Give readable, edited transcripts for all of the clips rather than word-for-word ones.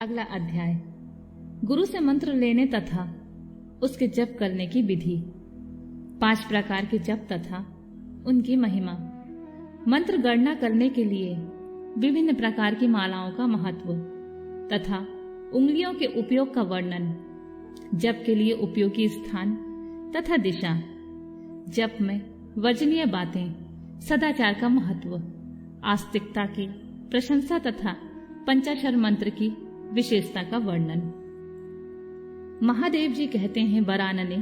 अगला अध्याय गुरु से मंत्र लेने तथा उसके जप करने की विधि। 5 प्रकार के जप तथा उनकी महिमा। मंत्र गणना करने के लिए विभिन्न प्रकार की मालाओं का महत्व तथा उंगलियों के उपयोग का वर्णन। जप के लिए उपयोगी स्थान तथा दिशा। जप में वर्जनीय बातें, सदाचार का महत्व, आस्तिकता की प्रशंसा तथा पंचाक्षर मंत्र की विशेषता का वर्णन। महादेव जी कहते हैं, बरानने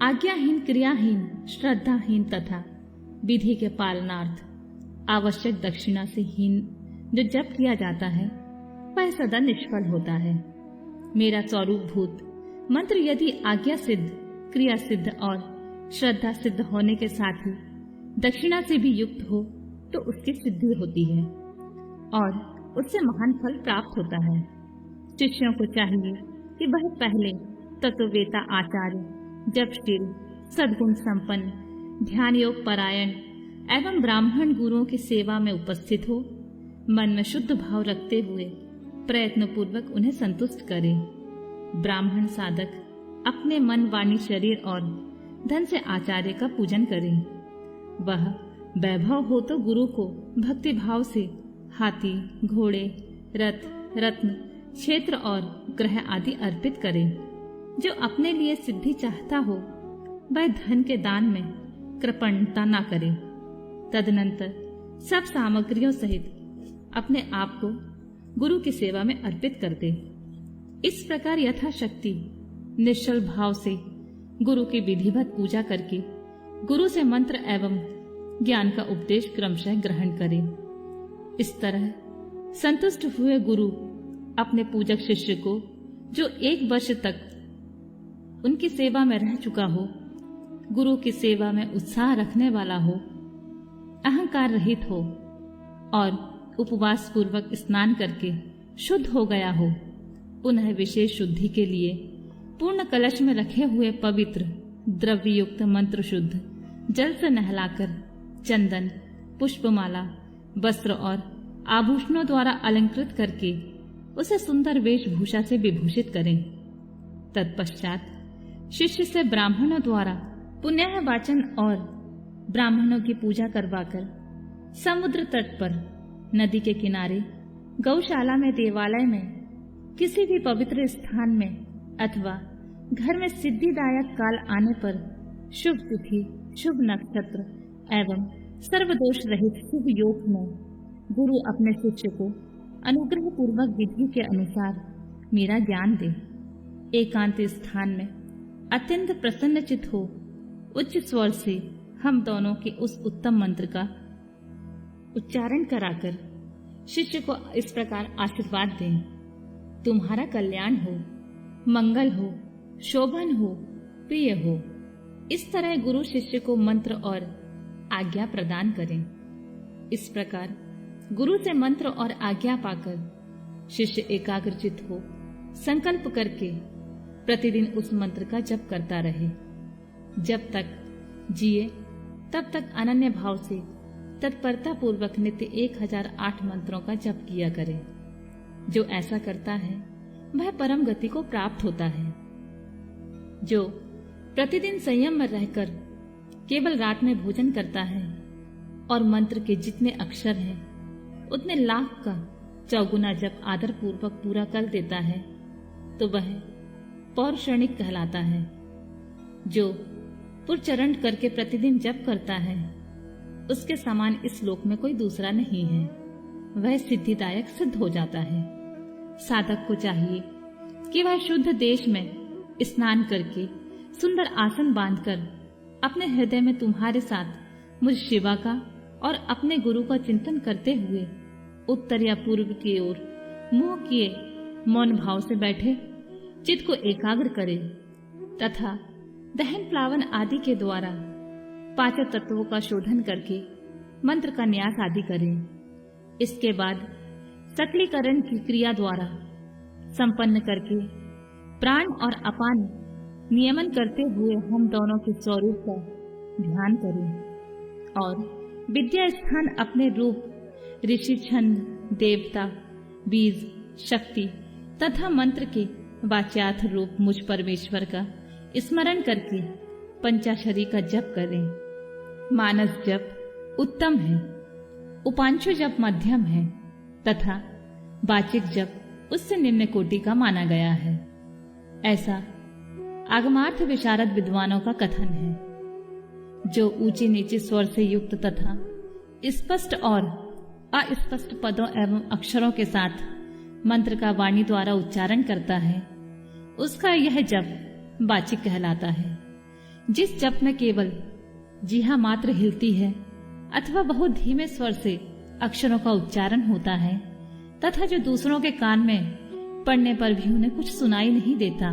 आज्ञाहीन, क्रियाहीन, श्रद्धाहीन तथा विधि के पालनार्थ आवश्यक दक्षिणा से हीन जो जप किया जाता है वह सदा निष्फल होता है। मेरा स्वरूप भूत मंत्र यदि आज्ञा सिद्ध, क्रिया सिद्ध और श्रद्धा सिद्ध होने के साथ ही दक्षिणा से भी युक्त हो तो उसकी सिद्धि होती है और उससे महान फल प्राप्त होता है। शिष्यों को चाहिए कि वह पहले तत्ववेता आचार्य, जपशील, सद्गुण संपन्न, ध्यान योग परायण एवं ब्राह्मण गुरुओं की सेवा में उपस्थित हो, मन में शुद्ध भाव रखते हुए प्रयत्न पूर्वक उन्हें संतुष्ट करे। ब्राह्मण साधक अपने मन, वाणी, शरीर और धन से आचार्य का पूजन करे। वह वैभव हो तो गुरु को भक्ति भाव से हाथी, घोड़े, रथ, रत्न, क्षेत्र और ग्रह आदि अर्पित करे। जो अपने लिए सिद्धि चाहता हो वह धन के दान में कृपणता न करे। तदनंतर सब सामग्रियों सहित अपने आप को गुरु की सेवा में अर्पित कर दे। इस प्रकार यथाशक्ति निश्चल भाव से गुरु की विधिवत पूजा करके गुरु से मंत्र एवं ज्ञान का उपदेश क्रमशः ग्रहण करे। इस तरह संतुष्ट हुए गुरु अपने पूजक शिष्य को, जो 1 वर्ष तक उनकी सेवा में रह चुका हो, गुरु की सेवा में उत्साह रखने वाला हो, अहंकार रहित हो और उपवास पूर्वक स्नान करके शुद्ध हो गया हो, पुनः विशेष शुद्धि के लिए पूर्ण कलश में रखे हुए पवित्र द्रव्य युक्त मंत्र शुद्ध जल से नहलाकर चंदन, पुष्पमाला, वस्त्र और आभूषणों द्वारा अलंकृत करके उसे सुंदर वेशभूषा से विभूषित करें। तत्पश्चात शिष्य से ब्राह्मणों द्वारा पुण्य वाचन और ब्राह्मणों की पूजा करवाकर समुद्र तट पर, नदी के किनारे, गौशाला में, देवालय में, किसी भी पवित्र स्थान में अथवा घर में सिद्धिदायक काल आने पर शुभ तिथि, शुभ नक्षत्र एवं सर्वदोष रहित शुभ योग में गुरु अपने शिष्य को अनुग्रह पूर्वक विधि के अनुसार मेरा ज्ञान दे। एकांत स्थान में अत्यंत प्रसन्नचित हो उच्च स्वर से हम दोनों के उस उत्तम मंत्र का उच्चारण कराकर शिष्य को इस प्रकार आशीर्वाद दें, तुम्हारा कल्याण हो, मंगल हो, शोभन हो, प्रिय हो। इस तरह गुरु शिष्य को मंत्र और आज्ञा प्रदान करें। इस प्रकार गुरु से मंत्र और आज्ञा पाकर शिष्य एकाग्रचित हो संकल्प करके प्रतिदिन उस मंत्र का जप करता रहे। जब तक जिए तब तक अनन्य भाव से तत्परता पूर्वक नित्य 1008 मंत्रों का जप किया करे। जो ऐसा करता है वह परम गति को प्राप्त होता है। जो प्रतिदिन संयम में रहकर केवल रात में भोजन करता है और मंत्र के जितने अक्षर हैं उतने लाख का चौगुना जप आदर पूर्वक पूरा कर देता है तो वह पौरुषणिक कहलाता है। जो पुरचरण करके प्रतिदिन जप करता है उसके समान इस लोक में कोई दूसरा नहीं है। वह सिद्धिदायक सिद्ध हो जाता है। साधक को चाहिए कि वह शुद्ध देश में स्नान करके सुंदर आसन बांधकर अपने हृदय में तुम्हारे साथ मुझ शिवा का और अपने गुरु का चिंतन करते हुए उत्तर या पूर्व की ओर मुंह किए मौन भाव से बैठे चित्त को एकाग्र करे तथा दहन प्लावन आदि के द्वारा 5 तत्वों का शोधन करके मंत्र का न्यास आदि करें। इसके बाद सकलीकरण की क्रिया द्वारा संपन्न करके प्राण और अपान नियमन करते हुए हम दोनों के स्वरूप का ध्यान करें और विद्या स्थान अपने रूप, ऋषि, छंद, देवता, बीज, शक्ति, तथा मंत्र के वाच्यार्थ रूप मुझ परमेश्वर का स्मरण करके पंचाक्षरी का जप करें। मानस जप उत्तम है, उपांशु जप मध्यम है तथा वाचिक जप उससे निम्न कोटि का माना गया है। ऐसा आगमार्थ विशारद विद्वानों का कथन है। जो ऊंचे नीचे स्वर से युक्त तथा स्पष्ट और अस्पष्ट पदों एवं अक्षरों के साथ मंत्र का वाणी द्वारा उच्चारण करता है, उसका यह जप वाचिक कहलाता है। जिस जप में केवल जीहा मात्र हिलती है अथवा बहुत धीमे स्वर से अक्षरों का उच्चारण होता है तथा जो दूसरों के कान में पढ़ने पर भी उन्हें कुछ सुनाई नहीं देता,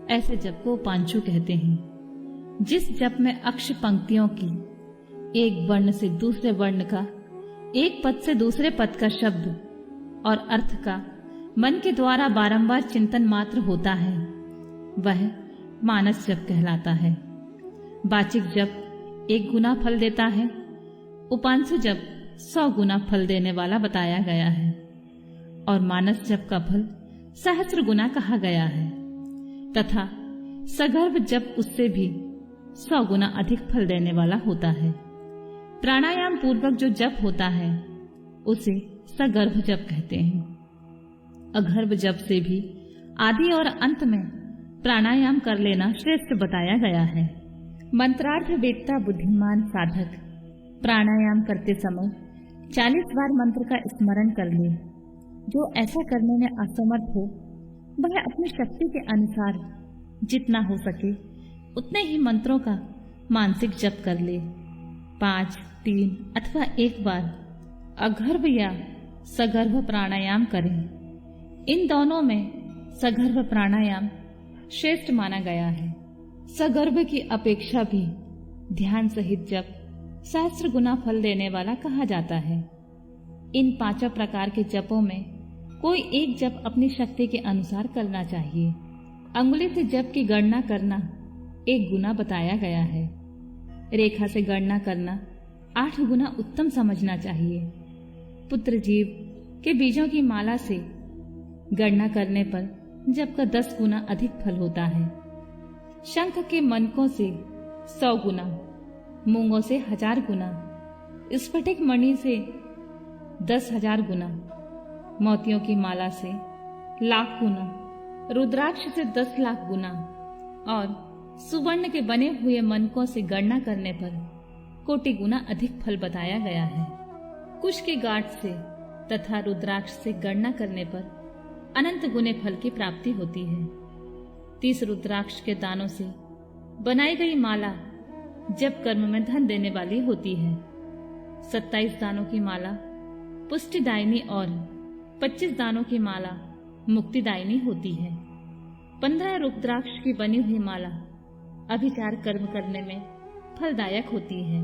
ऐसे जप को उपांशु कहते हैं। जिस जप में अक्ष पंक्तियों की एक वर्ण से दूसरे वर्ण का, एक पद से दूसरे पद का शब्द और अर्थ का मन के द्वारा बारंबार चिंतन मात्र होता है, वह मानस जप कहलाता है। वाचिक जप 1 गुना फल देता है, उपांशु जप 100 गुना फल देने वाला बताया गया है और मानस जप का फल सहस्र गुना कहा गया है तथा सगर्भ जप उससे भी 100 गुना अधिक फल देने वाला होता है। प्राणायाम पूर्वक जो जप होता है उसे सगर्भ जप कहते हैं। अगर्भ जप से भी आदि और अंत में प्राणायाम कर लेना श्रेष्ठ बताया गया है। मंत्रार्थ वेदता बुद्धिमान साधक प्राणायाम करते समय 40 बार मंत्र का स्मरण कर ले। जो ऐसा करने में असमर्थ हो वह अपनी शक्ति के अनुसार जितना हो सके उतने ही मंत्रों का मानसिक जप कर ले। 5, 3 अथवा 1 बार अगर्भ या सगर्भ प्राणायाम करें। इन दोनों में सगर्भ प्राणायाम श्रेष्ठ माना गया है। सगर्भ की अपेक्षा भी ध्यान सहित जप सहस्र गुना फल देने वाला कहा जाता है। इन 5 प्रकार के जपों में कोई एक जप अपनी शक्ति के अनुसार करना चाहिए। अंगुली से जप की गणना करना 1 गुना बताया गया है। रेखा से गणना करना 8 गुना उत्तम समझना चाहिए। पुत्र जीव के बीजों की माला से गणना करने पर जप का 10 गुना अधिक फल होता है। शंख के मनकों से 100 गुना, मूंगों से 1000 गुना, स्फटिक मणि से 10,000 गुना, मोतियों की माला से 1,00,000 गुना, रुद्राक्ष से 10 लाख गुना और सुवर्ण के बने हुए मनकों से गणना करने पर कोटि गुना अधिक फल बताया गया है। कुश की गांठ से तथा रुद्राक्ष से गणना करने पर अनंत गुने फल की प्राप्ति होती है। 30 रुद्राक्ष के दानों से बनाई गई माला जप कर्म में धन देने वाली होती है। 27 दानों की माला पुष्टिदायिनी और 25 दानों की माला मुक्तिदायिनी होती है। 15 रुद्राक्ष की बनी हुई माला अभिचार कर्म करने में फलदायक होती है।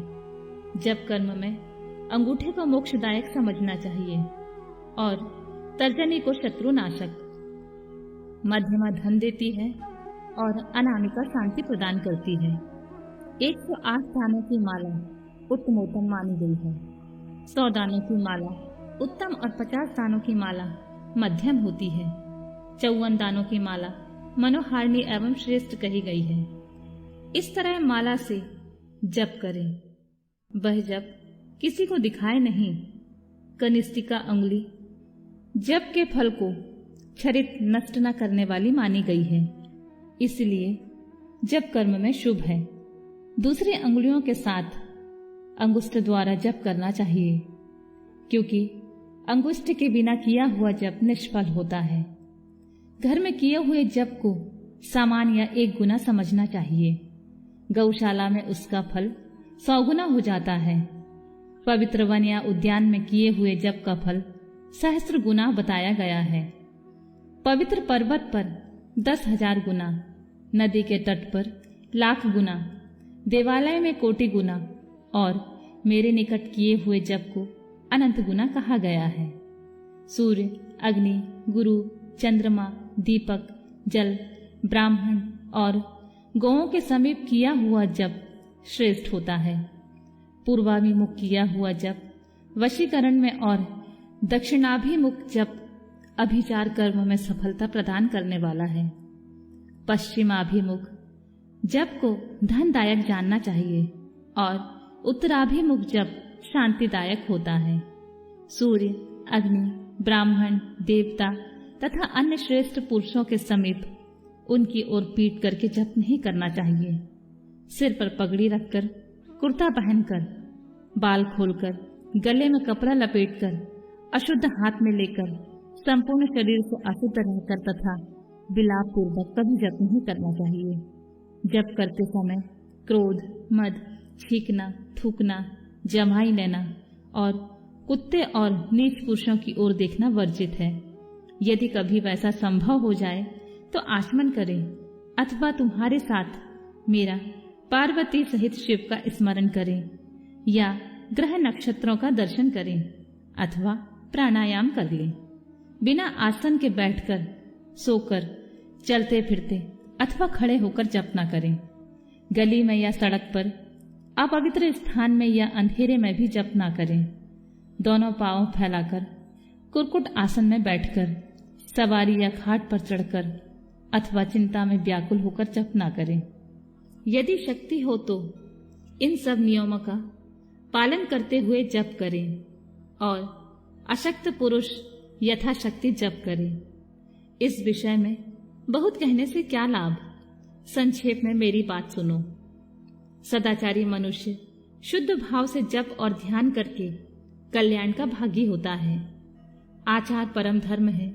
जप कर्म में अंगूठे को मोक्षदायक समझना चाहिए और तर्जनी को शत्रुनाशक। मध्यमा धन देती है और अनामिका शांति प्रदान करती है। 108 दानों की माला उत्तमोत्तम मानी गई है। 100 दानों की माला उत्तम और 50 दानों की माला मध्यम होती है। 54 दानों की माला मनोहारिणी एवं श्रेष्ठ कही गई है। इस तरह माला से जप करें। वह जप किसी को दिखाए नहीं। कनिष्ठिका अंगुली जप के फल को क्षरित नष्ट न करने वाली मानी गई है, इसलिए जप कर्म में शुभ है। दूसरी अंगुलियों के साथ अंगुष्ठ द्वारा जप करना चाहिए, क्योंकि अंगुष्ठ के बिना किया हुआ जप निष्फल होता है। घर में किए हुए जप को सामान्य या 1 गुना समझना चाहिए। गौशाला में उसका फल 100 गुना हो जाता है। पवित्र वन या उद्यान में किए हुए जप का फल सहस्र गुना बताया गया है। पवित्र पर्वत पर 10,000 गुना, नदी के तट पर 1,00,000 गुना, देवालय में कोटि गुना और मेरे निकट किए हुए जप को अनंत गुना कहा गया है। सूर्य, अग्नि, गुरु, चंद्रमा, दीपक, जल, ब्राह्मण और गौओं के समीप किया हुआ जप श्रेष्ठ होता है। पूर्वाभिमुख किया हुआ जप वशीकरण में और दक्षिणाभिमुख जप अभिचार कर्म में सफलता प्रदान करने वाला है। पश्चिमाभिमुख जप को धनदायक जानना चाहिए और उत्तराभिमुख जप शांतिदायक होता है। सूर्य, अग्नि, ब्राह्मण, देवता तथा अन्य श्रेष्ठ पुरुषों के समीप उनकी ओर पीट करके जप नहीं करना चाहिए। सिर पर पगड़ी रखकर, कुर्ता पहनकर, बाल खोलकर, गले में कपड़ा लपेटकर, अशुद्ध हाथ में लेकर, संपूर्ण शरीर से अशुद्ध रहकर तथा विलाप पूर्वक कभी जप नहीं करना चाहिए। जप करते समय क्रोध, मद, छींकना, थूकना, जमाई लेना और कुत्ते और नीच पुरुषों की ओर देखना वर्जित है। यदि कभी वैसा संभव हो जाए तो आचमन करें अथवा तुम्हारे साथ मेरा पार्वती सहित शिव का स्मरण करें या ग्रह नक्षत्रों का दर्शन करें अथवा प्राणायाम कर लें। बिना आसन के बैठकर, सोकर, चलते फिरते अथवा खड़े होकर जप न करें। गली में या सड़क पर, अपवित्र स्थान में या अंधेरे में भी जप न करें। दोनों पांव फैलाकर, कुरकुट आसन में बैठकर, सवारी या खाट पर चढ़कर अथवा चिंता में व्याकुल होकर जप न करें। यदि शक्ति हो तो इन सब नियमों का पालन करते हुए जप करें और अशक्त पुरुष यथाशक्ति जप करें। इस विषय में बहुत कहने से क्या लाभ, संक्षेप में मेरी बात सुनो। सदाचारी मनुष्य शुद्ध भाव से जप और ध्यान करके कल्याण का भागी होता है। आचार परम धर्म है,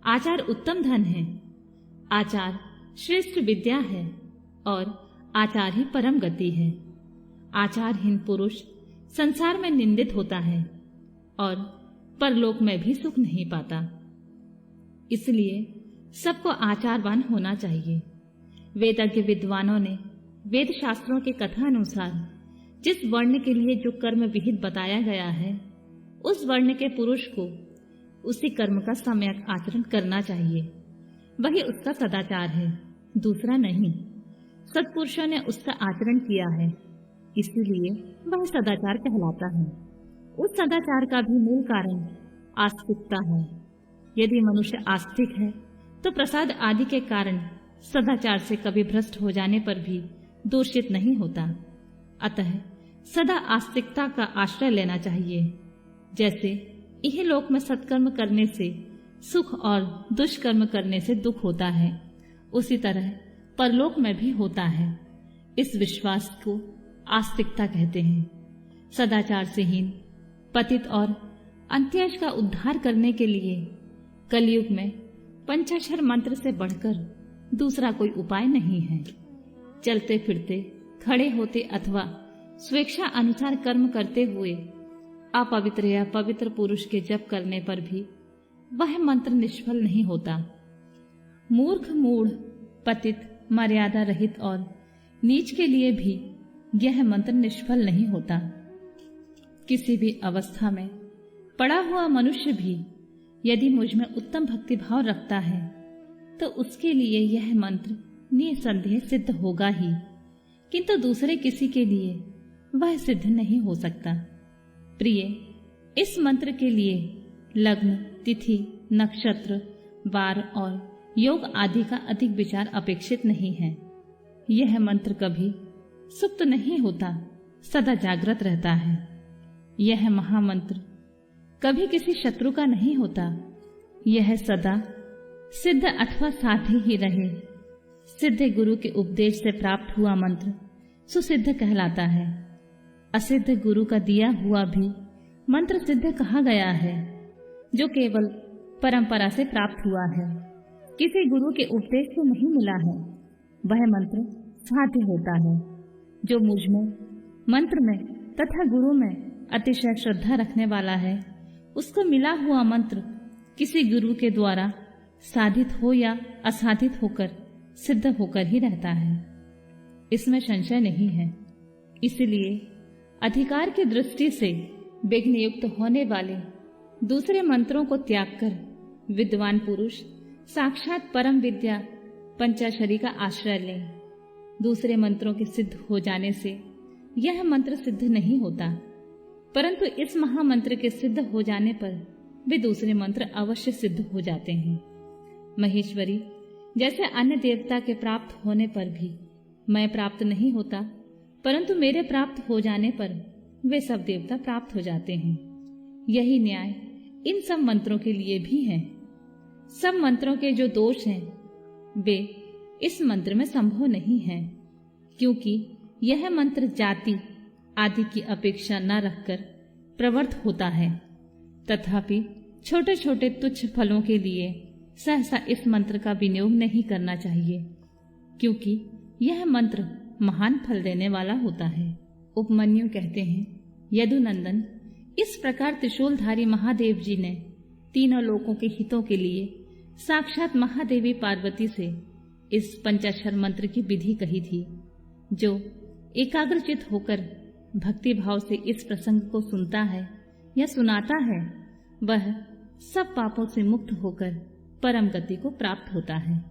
आचार उत्तम धन है, आचार श्रेष्ठ विद्या है और आचार ही परम गति है। आचारहीन पुरुष संसार में निंदित होता है और परलोक में भी सुख नहीं पाता। इसलिए सबको आचारवान होना चाहिए। वेदज्ञ विद्वानों ने वेद शास्त्रों के कथा अनुसार जिस वर्ण के लिए जो कर्म विहित बताया गया है, उस वर्ण के पुरुष को उसी कर्म का सम्यक आचरण करना चाहिए। वही उसका सदाचार है, दूसरा नहीं। सत्पुरुषों ने उसका आचरण किया है, इसलिए वह सदाचार कहलाता है। उस सदाचार का भी मूल कारण आस्तिकता है। यदि मनुष्य आस्तिक है तो प्रसाद आदि के कारण सदाचार से कभी भ्रष्ट हो जाने पर भी दूषित नहीं होता। अतः सदा आस्तिकता का आश्रय लेना चाहिए। जैसे यह लोक में सत्कर्म करने से सुख और दुष्कर्म करने से दुख होता है, उसी तरह परलोक में भी होता है। इस विश्वास को आस्तिकता कहते हैं। सदाचार से हीन, पतित और अंत्येश का उद्धार करने के लिए कलयुग में पंचाक्षर मंत्र से बढ़कर दूसरा कोई उपाय नहीं है। चलते फिरते, खड़े होते अथवा स्वेच्छा अनुसार कर्म करते हुए अपवित्र या पवित्र पुरुष के जप करने पर भी वह मंत्र निष्फल नहीं होता। मूर्ख, मूढ़, पतित, मर्यादा रहित और नीच के लिए भी यह मंत्र निष्फल नहीं होता। किसी भी अवस्था में पड़ा हुआ मनुष्य भी यदि मुझ में उत्तम भक्तिभाव रखता है तो उसके लिए यह मंत्र निसंदेह सिद्ध होगा ही, किंतु दूसरे किसी के लिए वह सिद्ध नहीं हो सकता। प्रिय, इस मंत्र के लिए लग्न, तिथि, नक्षत्र, वार और योग आदि का अधिक विचार अपेक्षित नहीं है। यह मंत्र कभी सुप्त नहीं होता, सदा जागृत रहता है। यह महामंत्र कभी किसी शत्रु का नहीं होता। यह सदा सिद्ध अथवा साध्य ही रहे। सिद्ध गुरु के उपदेश से प्राप्त हुआ मंत्र सुसिद्ध कहलाता है। असिद्ध गुरु का दिया हुआ भी मंत्र सिद्ध कहा गया है, जो केवल परंपरा से प्राप्त हुआ है, किसी गुरु के उपदेश से नहीं मिला है। वह मंत्र साध्य होता है। जो मुझ में, मंत्र में तथा गुरु में अतिशय श्रद्धा रखने वाला है, उसको मिला हुआ मंत्र किसी गुरु के द्वारा साधित हो या असाधित होकर सिद्ध होकर ही रहता है, इसमें संशय नहीं है। इसलिए अधिकार की दृष्टि से विघ्न युक्त होने वाले दूसरे मंत्रों को त्याग कर विद्वान पुरुष साक्षात परम विद्या पंचाक्षरी का आश्रय लें। दूसरे मंत्रों के सिद्ध हो जाने से यह मंत्र सिद्ध नहीं होता, परंतु इस महामंत्र के सिद्ध हो जाने पर वे दूसरे मंत्र अवश्य सिद्ध हो जाते हैं। महेश्वरी, जैसे अन्य देवता के प्राप्त होने पर भी मैं प्राप्त नहीं होता, परंतु मेरे प्राप्त हो जाने पर वे सब देवता प्राप्त हो जाते हैं। यही न्याय इन सब मंत्रों के लिए भी है। सब मंत्रों के जो दोष हैं वे इस मंत्र में संभव नहीं हैं, क्योंकि यह मंत्र जाति आदि की अपेक्षा न रखकर प्रवृत्त होता है। तथापि छोटे छोटे तुच्छ फलों के लिए सहसा इस मंत्र का विनियोग नहीं करना चाहिए, क्योंकि यह मंत्र महान फल देने वाला होता है। उपमन्यु कहते हैं, यदुनंदन, इस प्रकार त्रिशूलधारी महादेव जी ने तीनों लोकों के हितों के लिए साक्षात महादेवी पार्वती से इस पंचाक्षर मंत्र की विधि कही थी। जो एकाग्रचित होकर भक्ति भाव से इस प्रसंग को सुनता है या सुनाता है, वह सब पापों से मुक्त होकर परम गति को प्राप्त होता है।